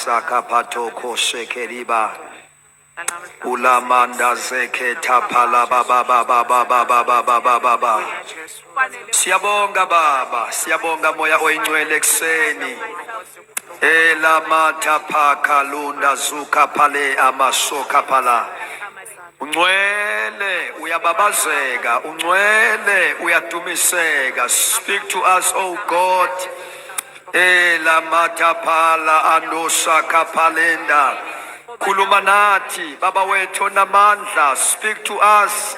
sakapato koshekeriba. Ulamanda zeketa pala baba baba baba baba baba baba. Siyabonga baba, siyabonga moya oyingcwele ekseni. Elamata pakalunda zuka pale amasoka pala. Ungcwele uyababazeka, ungcwele uyadumiseka. Speak to us, oh God. Elamata pala andosa kapalenda. Khuluma nathi baba wethu namandla. Speak to us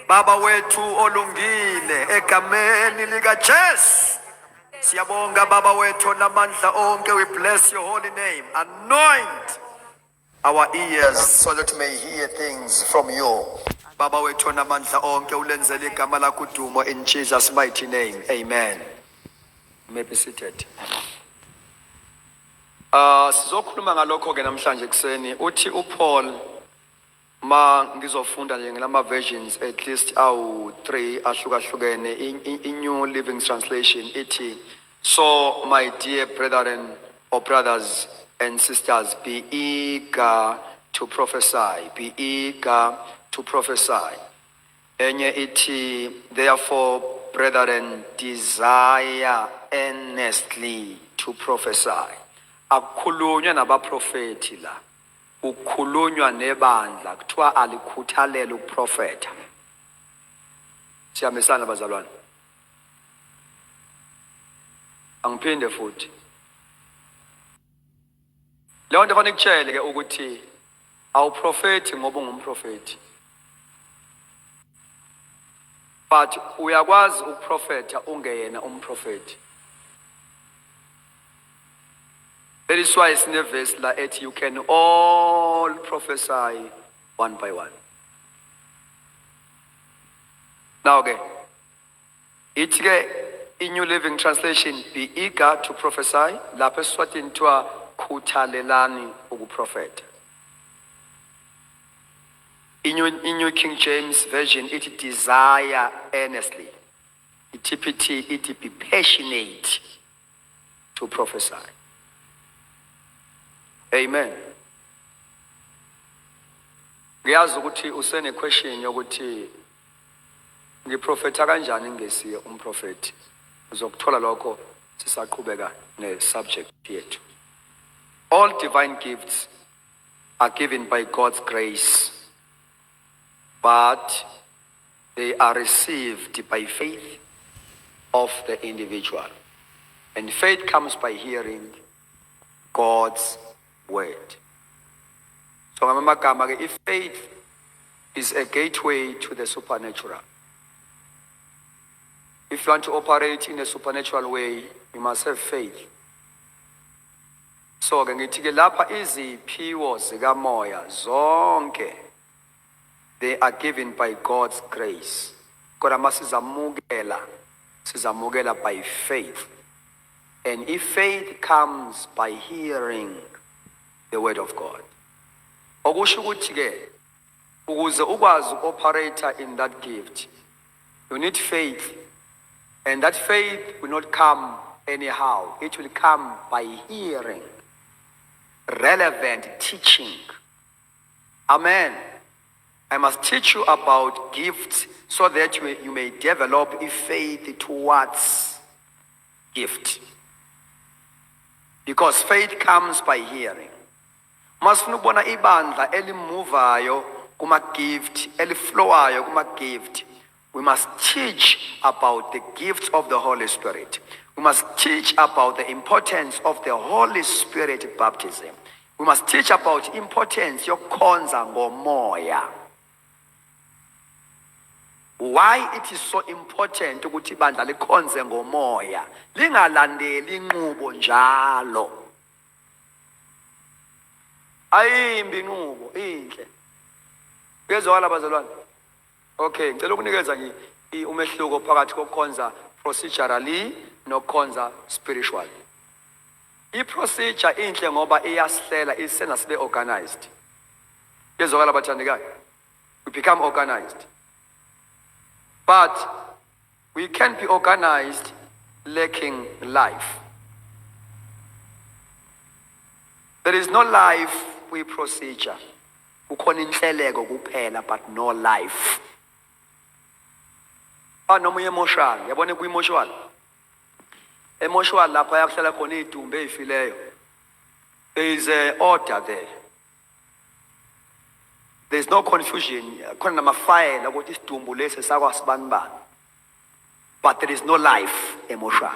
baba wethu olungile egameni lika Jesu. Siyabonga baba wethu namandla onke. We bless your holy name. Anoint our ears so that we may hear things from you. Baba wethu namandla onke ulenzele igama lakho udumo in Jesus mighty name. Amen. You may be seated. Sizokhuluma ngalokho ke namhlanje kuseni. Uthi uPaul ma ngizofunda nje ngelama versions at least awu 3 ahlukahlukene in New Living Translation ithi, so my dear brethren or brothers and sisters, be eager to prophesy. Be eager to prophesy. Enye iti, therefore, brethren, desire earnestly to prophesy. Akukhulunywa nabaprofeti la. Ukhulunywa nebandla. Kuthiwa alikhuthalele ukuprofetha. Siyamisana bazalwane. Angiphinde futhi. Leyo nto fanele ikutshele ke ukuthi awuprofethi ngoba ungumprofethi. But uyakwazi ukuprofetha ungeyena umprofethi. That is why it's in the verse la ethi, you can all prophesy one by one. Now okay. Ithi ke in New Living Translation, be eager to prophesy. Lapho eswatini kuthiwa khuthalelani ukuprofetha. In New King James Version, it desire earnestly. TPT, it be passionate to prophesy. Amen. Ngiyazi ukuthi usene question yokuthi ngiprofetha kanjani ngesiye umprofeti. Uzokuthola lokho sisaqhubeka ne-subject yethu. All divine gifts are given by God's grace, but they are received by faith of the individual. And faith comes by hearing God's word. So if faith is a gateway to the supernatural. If you want to operate in a supernatural way, you must have faith. So ngithi ke lapha iziphiwo zikamoya zonke, they are given by God's grace. Kodwa masizamukela by faith. And if faith comes by hearing the word of God. Okusho ukuthi ke ukuze ukwazi operate in that gift, you need faith. And that faith will not come anyhow. It will come by hearing relevant teaching. Amen. I must teach you about gifts so that you may develop a faith towards gift. Because faith comes by hearing. Masifuna ukubona ibandla elimuvayo kuma gift, eliflowayo kuma gift. We must teach about the gifts of the Holy Spirit. We must teach about the importance of the Holy Spirit baptism. We must teach about importance yokukhonza ngomoya. Why it is so important ukuthi ibandla likhonze ngomoya, lingalandeli inqubo njalo. Ayimbi inqubo inhle. Uyezwala bazalwane? Okay, ngicela ukunikeza umehluko phakathi kokukhonza procedurally nokukhonza spiritually. I-procedure inhle ngoba iyasihlela isena sibe organized. Uyezwala bathandekayo? We become organized. But we can be organized lacking life. There is no life kwi-procedure. Kukhona inhleleko kuphela, but no life. Noma uye-emotional, yabona kwi-emotional. Emotional lapha yakuhlala khona idumbe ezifileyo. There is an order there. There is no confusion. Khona namafile ukuthi isidumbu lesi sakwasibanibani. But there is no life emotional.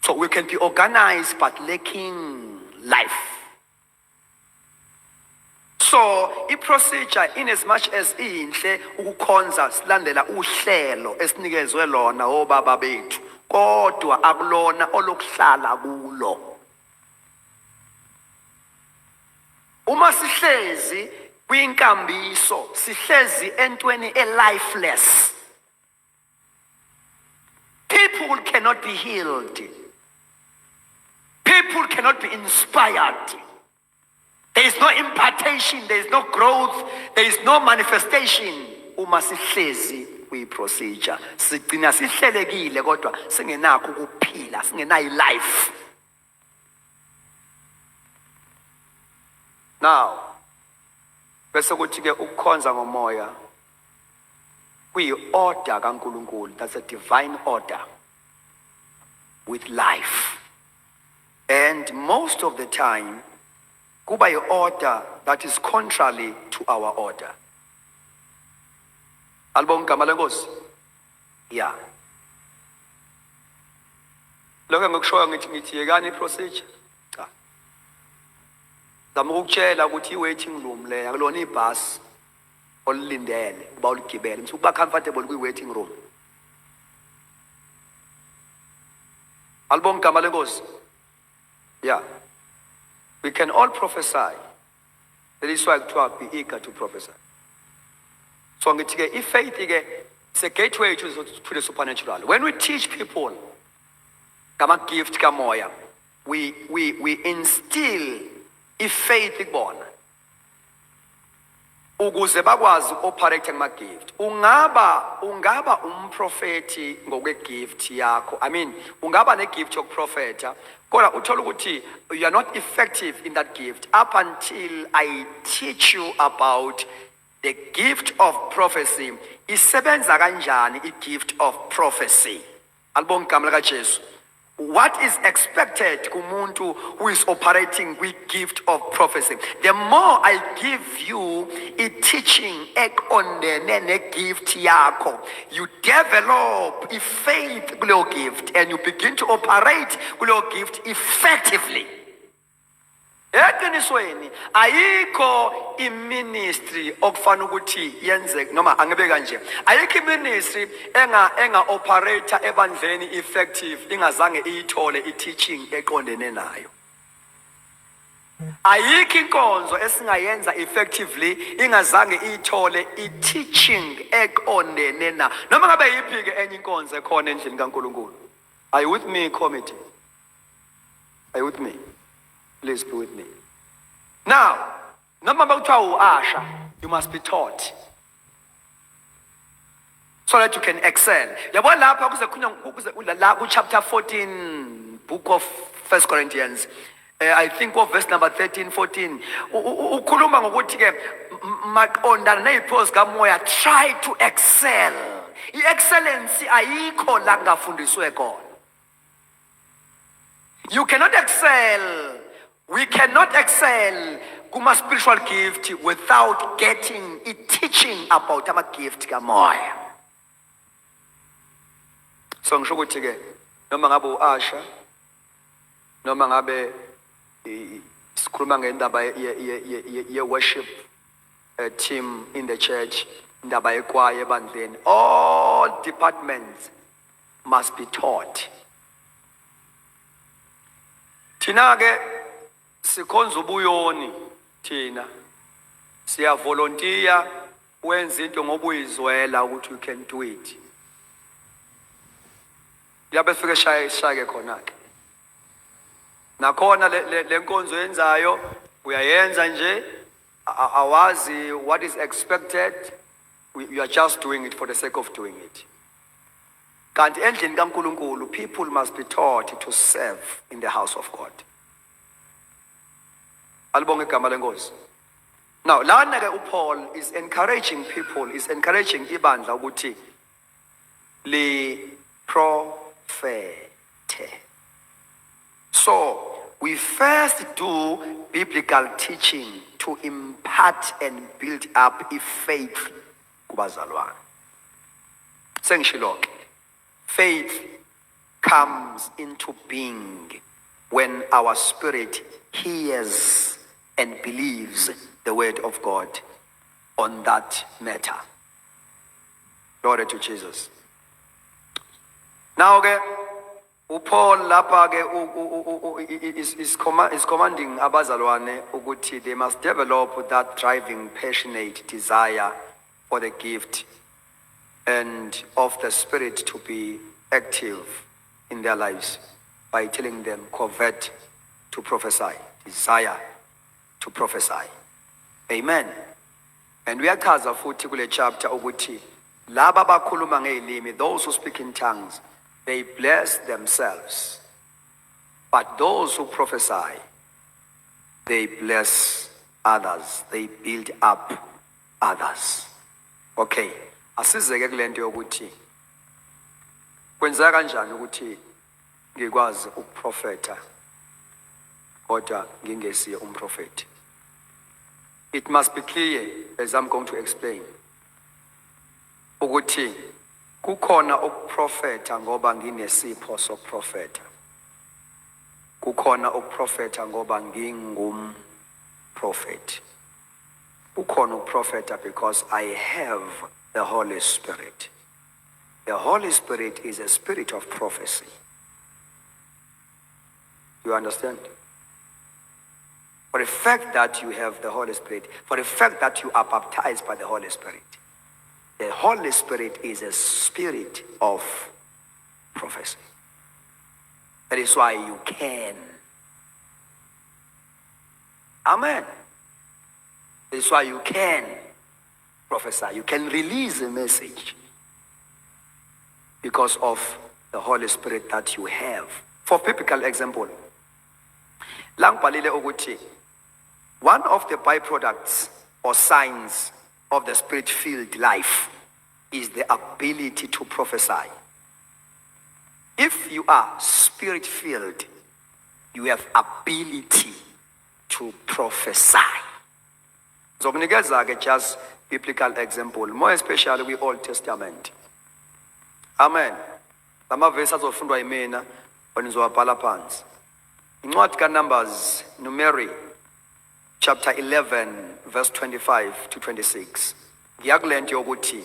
So we can be organized but lacking life. So i-procedure in as much as inhle ukukhonza silandela uhlelo esinikezwe lona obaba bethu, kodwa akulona olokuhlala kulo. Uma sihlezi kwinkambiso, sihlezi entweni lifeless. People cannot be healed. People cannot be inspired. There is no impartation, there is no growth, there is no manifestation. Uma sihlezi kwi-procedure, sigcina sihlelekile kodwa singenakho ukuphila, singenayo life. Now, bese kuthi ke ukukhonza ngomoya kuyi-order kaNkulunkulu. That's a divine order with life. And most of the time, kuba yi-order that is contrary to our order. Alibonga igama lenkosi? Yeah. Lokho ngikushoyo ngithi yekani i-procedure. Cha. Zama ukutshela ukuthi i-waiting room le akulona ibhasi olilindele uba uligibele. Mse ukuba comfortable kwi-waiting room. Alibonga igama lenkosi? Yeah. We can all prophesy. That is why we be eager to prophesy. So if faith is a gateway to the supernatural. When we teach people, kama gift kamoya, we instill if faith born. Ukuze bakwazi operate ngama gift. Ungaba umprofeti ngokwe gift yakho. I mean, ungaba ne gift of prophet. Kodwa uthola ukuthi you are not effective in that gift up until I teach you about the gift of prophecy. Isebenza kanjani i-gift of prophecy? Alibonga igama lika Jesu. What is expected kumuntu who is operating with gift of prophecy? The more I give you a teaching ekondene ne gift yako, you develop a faith kuleyo gift and you begin to operate kuleyo gift effectively. Eqinisweni ayikho iministry okufana ukuthi yenzeke noma angibe kanje. Ayikho iministry enga operator ebandleni effective ingazange iyithole i-teaching eqondene nayo. Ayikho inkonzo esingayenza effectively ingazange iyithole i-teaching eqondene na. Noma ngabe yiphi ke enye inkonzo ekhona endlini kaNkulunkulu. Are you with me, committee? Are you with me? Please be with me. Now, noma bakuthiwa uAsha, you must be taught so that you can excel. Yabona lapha kuze la chapter 14, book of 1 Corinthians. I think of verse number 13, 14. Ukhuluma ngokuthi ke maqondana neziphozi kamoya, try to excel. I-excellence ayikho la ngafundiswe khona. You cannot excel. We cannot excel kuma spiritual gift without getting a teaching about ama gift kamoya. So ngisho ukuthi ke noma ngabe uAsha noma ngabe sikhuluma ngendaba ye worship team in the church, indaba yekwaya ebandleni, all departments must be taught. Thina ke sikhonza ubuyoni, thina siya volunteer wenza into ngoba uyizwela ukuthi you can do it. Yabe fike shaye khona ke. Nakhona le nkonzo yenzayo uyayenza nje awazi what is expected. You are just doing it for the sake of doing it. Kanti endlini kaNkulunkulu people must be taught to serve in the house of God. Alibonge igama lenkosi. Now, lana ke uPaul is encouraging people, is encouraging ibandla ukuthi li prophet. So, we first do biblical teaching to impart and build up faith kubazalwane. Sengishilo ke, faith comes into being when our spirit hears and believes the word of God on that matter. Glory to Jesus. Now, Paul lapha is commanding abazalwane ukuthi they must develop that driving, passionate desire for the gift and of the Spirit to be active in their lives by telling them covet to prophesy, desire to prophesy. Amen. And we are chaza futhi kule chapter ukuthi laba bakhuluma ngeilimi, those who speak in tongues, they bless themselves. But those who prophesy, they bless others. They build up others. Okay. Asizeke kulento yokuthi kwenzeka kanjani ukuthi ngikwazi ukuprofeta kodwa ngingesiye umprofeti. It must be clear, as I'm going to explain, ukuthi kukhona ukuprofeta ngoba nginesipho sokuprofeta. Kukhona ukuprofeta ngoba ngingumprofeti. Kukhona ukuprofeta because I have the Holy Spirit. The Holy Spirit is a spirit of prophecy. You understand? For the fact that you have the Holy Spirit, for the fact that you are baptized by the Holy Spirit, the Holy Spirit is a spirit of prophecy. That is why you can. Amen. That is why you can prophesy. You can release a message because of the Holy Spirit that you have. For typical example, langbalile ukuthi one of the byproducts or signs of the spirit-filled life is the ability to prophesy. If you are spirit-filled, you have ability to prophesy. So just biblical example, more especially with Old Testament. Amen. Lama verse azofundwa yimina onizowabhala phansi. Incwadi kaNumbers, Numeri, chapter 11, verse 25 to 26. Ngiyakule yokuthi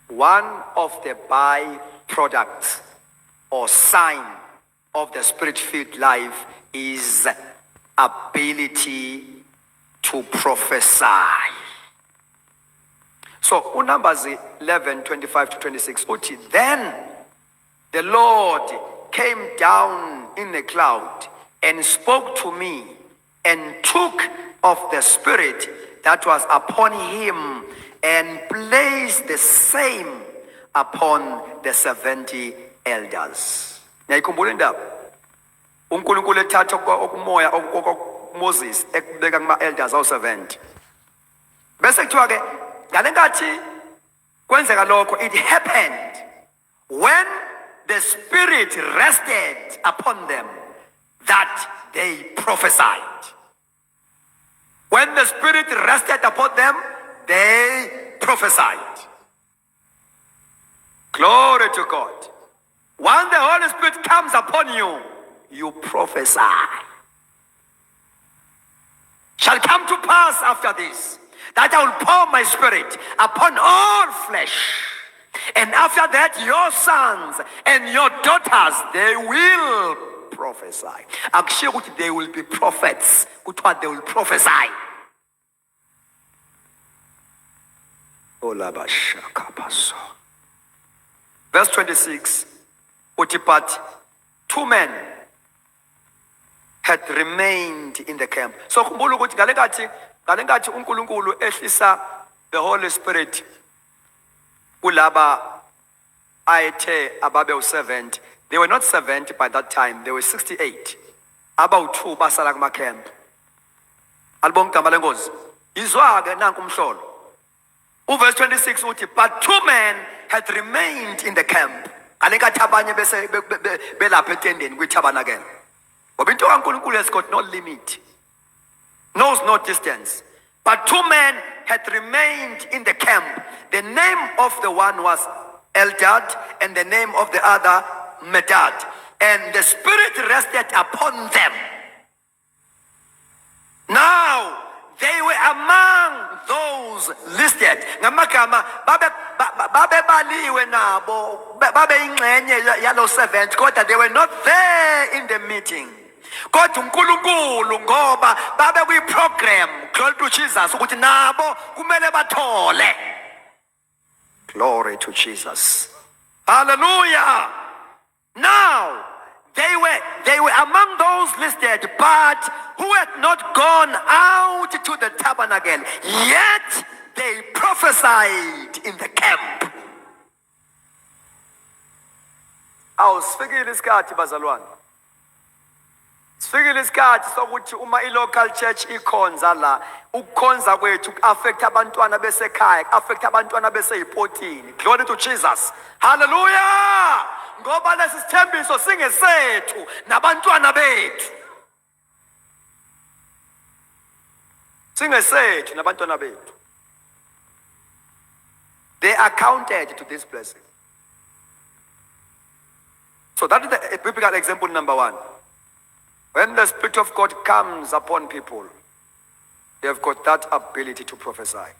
one of the byproducts or sign of the spirit-filled life is ability to prophesy. So, Numbers 11, 25 to 26. Then the Lord came down in a cloud and spoke to me and took of the spirit that was upon him and placed the same upon the 70 elders. Ngiyayikhumbula indaba. uNkulunkulu ethatha okumoya Moses ekubeka kuma elders awu-70. Bese kuthiwa ke ngalenkathi kwenzeka lokho, it happened when the spirit rested upon them that they prophesied. When the spirit rested upon them, they prophesied. Glory to God. When the Holy Spirit comes upon you, you prophesy. Shall come to pass after this, that I will pour my spirit upon all flesh. And after that, your sons and your daughters, they will prophesy. Actually, they will be prophets. They will prophesy. Verse 26. But 2 men had remained in the camp. So khumbula ukuthi ngalenkathi uNkulunkulu ehlisa the Holy Spirit kulaba ayethe ababe u-70. They were not 70 by that time. They were 68. About 2 basala kuma camp. Alibonga igama lenkosi. Izwa-ke nanku umhlolo. Verse 26 uthi, but 2 men had remained in the camp. Alenkathi abanye bese belapha etendeni kwithabanakele. Ngoba into kaNkulunkulu has got no limit. Knows no distance. But 2 men had remained in the camp. The name of the one was Eldad, and the name of the other Medad. And the Spirit rested upon them. Now, they were among those listed. Ngamagama babe baliwe nabo, babe ingxenye yalo 7th, kodwa they were not there in the meeting. Kodwa uNkulunkulu ngoba babe kwi-program, glory to Jesus, ukuthi nabo kumele bathole. Glory to Jesus. Hallelujah. Now, they were among those listed, but who had not gone out to the tabernacle, yet they prophesied in the camp. Sifikile isikhathi bazalwane. Sifikile isikhathi sokuthi uma i-local church ikhonza la, ukukhonza kwethu ku-affect abantwana besekhaya, ku-affect abantwana beseyipotini. Glory to Jesus. Hallelujah. Ngoba lesi sithembiso singesethu nabantwana bethu. Singesethu nabantwana bethu. They are counted to this blessing. So that is the biblical example number 1. When the Spirit of God comes upon people, they have got that ability to prophesy.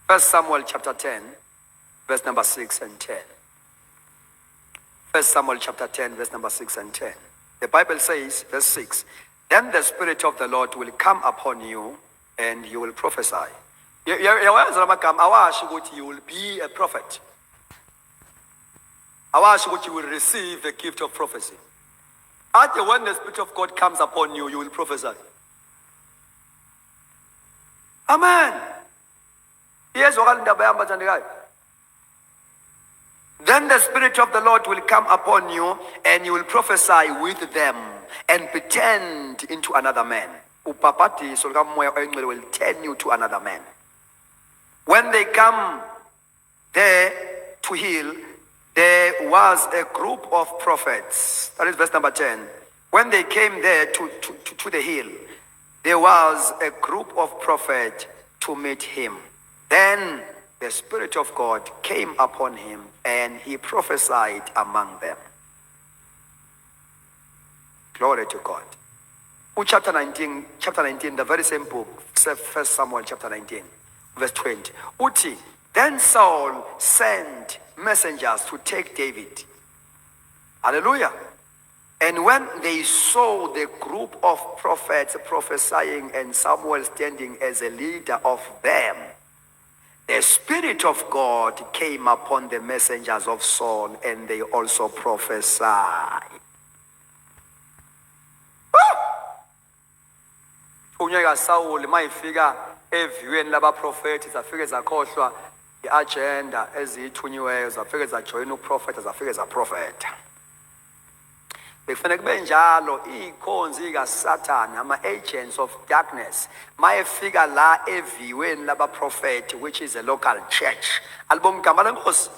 1 Samuel chapter 10, verse number 6 and 10. 1 Samuel chapter 10, verse number 6 and 10. The Bible says, verse 6, then the Spirit of the Lord will come upon you and you will prophesy. You will be a prophet. You will receive the gift of prophecy. When the Spirit of God comes upon you, you will prophesy. Amen. Yes, then the Spirit of the Lord will come upon you and you will prophesy with them and be turned into another man. Upapati will turn you to another man. When they come there to heal, there was a group of prophets. That is verse number 10. When they came there to the hill, there was a group of prophets to meet him. Then the Spirit of God came upon him and he prophesied among them. Glory to God. Chapter 19, the very same book, 1 Samuel chapter 19, verse 20. Uti, then Saul sent messengers to take David. Hallelujah. And when they saw the group of prophets prophesying and Samuel standing as a leader of them, the Spirit of God came upon the messengers of Saul and they also prophesied. Unyaka Saul mayifika eviweni labaprofeti zafike zakhohlwa i-agenda ezithunyiweyo zafike zajoyina uprofeta zafike zaprofeta. Bekufanele kube njalo ikhonzi kaSathane ama-agents of darkness mayefika la eviweni labaprofeti, which is a local church, alibonga igama lenkosi,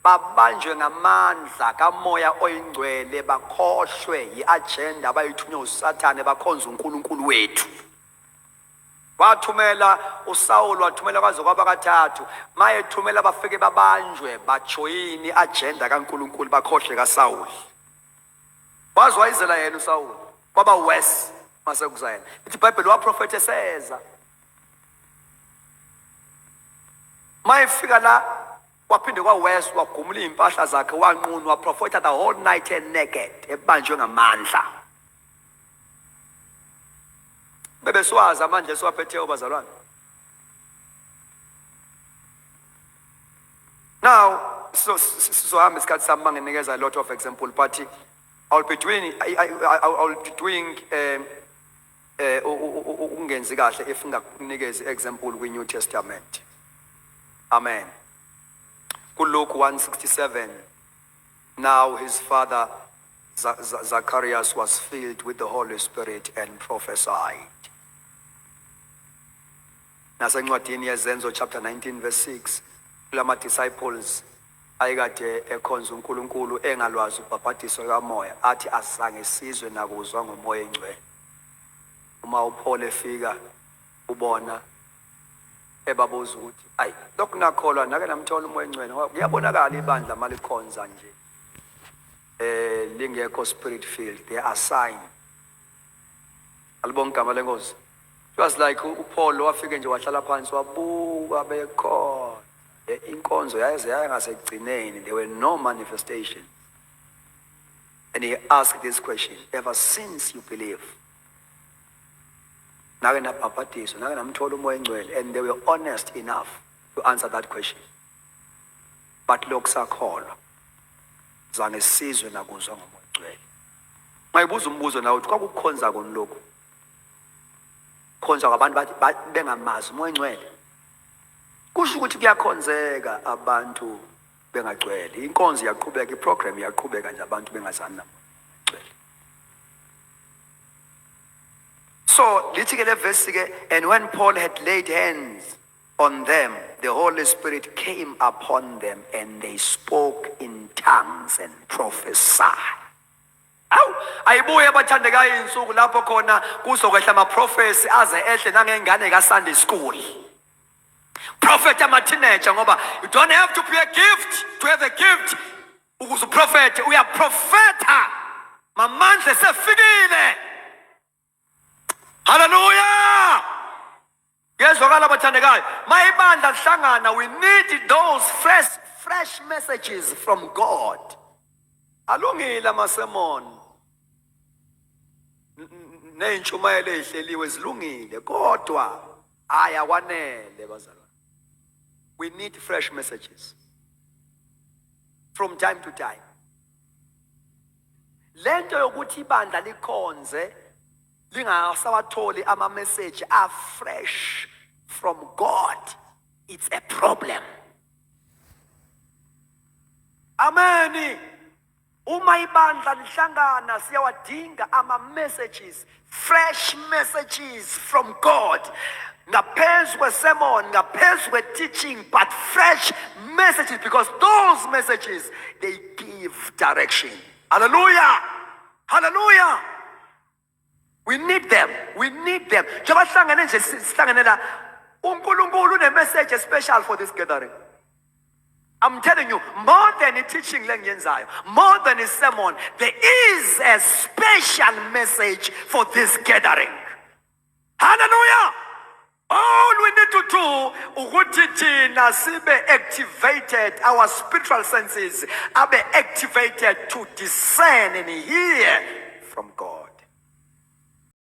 babanjwe ngamandla kamoya oyingcwele bakhohlwe i-agenda abayithunywe uSathane bakhonza uNkulunkulu wethu. Wathumela uSaul, wathumela kwaze kwaba kathathu, mayethumela bafike babanjwe bajoyini i-agenda kaNkulunkulu bakhohle kaSaul. Wazwayizela yena uSaul kwaba wes masekuzayena. Ithi iBhayibheli waprofetha eseza. Mayefika la waphinde kwawes wagumula impahla zakhe wanqunu waprofetha the whole night and naked ebanjwe ngamandla. Bebeswazi amandla esiwaphetheyo bazalwane. Now so hamba isikhathi sami manginikeza a lot of example, but I'll be doing ungenzi kahle if ngingakunikeza example kwi-New Testament. Amen. Luke 1:67. Now his father Zacharias was filled with the Holy Spirit and prophesied. nasencwadini yezenzo chapter 19 verse 6 kulama disciples ayekade ekhonza uNkulunkulu engalwazi ubhaphatiso kamoya athi asizange sizwe nakuzwa ngomoya engcwele. Uma uPaul efika ubona ebabuza ukuthi ayi lokhu nakholwa nake namthola umoya engcwele kuyabonakala ibandla malikhonza nje lingekho spirit filled. They are sign. Alibonga igama lenkosi. It was like uPaul wafike nje wahlala phansi wabuka bekhona inkonzo yayengasekugcineni. There were no manifestations. And he asked this question, ever since you believe, nake nabhaphathiso nake namthola umoya engcwele, and they were honest enough to answer that question. But lokhu sakholwa zange sizwe nakuzwa ngomoya engcwele. Mayibuza umbuzo nawe uthi kwakukhonza koni lokhu? Khonza kwabantu bathi bengamazi umoya engcwele. Kusho ukuthi kuyakhonzeka abantu bengagcwele. Inkonzo iyaqhubeka, iprogram iyaqhubeka nje abantu bengazani namoya engcwele. So lithi ke le verse ke, and when Paul had laid hands on them, the Holy Spirit came upon them and they spoke in tongues and prophesied. Ayibuye abathandekayo insuku lapho khona kuzokwehla ama-prophecy aze ehle nangengane ka-Sunday school. Prophet ama-teenager ngoba you don't have to be a gift to have a gift. Ukuze uprofethe uyaprofetha mamandla esefikile. Hallelujah. Ngezwakala abathandekayo mayibandla lihlangana, we need those fresh messages from God. Alungile amasemon ney'ntshumayelo ey'hleliwe zilungile kodwa ayakwanele bazalwane. We need fresh messages from time to time. Lento yokuthi ibandla likhonze lingasawatholi ama-message are fresh from God, it's a problem. Amen. Uma ibandla lihlangana siyawadinga ama-messages, fresh messages from God. Ngaphezu kwe-sermon, ngaphezu kwe-teaching, but fresh messages, because those messages, they give direction. Hallelujah. Hallelujah. We need them. We need them. Njengoba sihlangene nje sihlangene la, uNkulunkulu une-message special for this gathering. I'm telling you, more than a teaching, more than a sermon, there is a special message for this gathering. Hallelujah! All we need to do, ukuthi thina sibe activated, our spiritual senses are activated to discern and hear from God.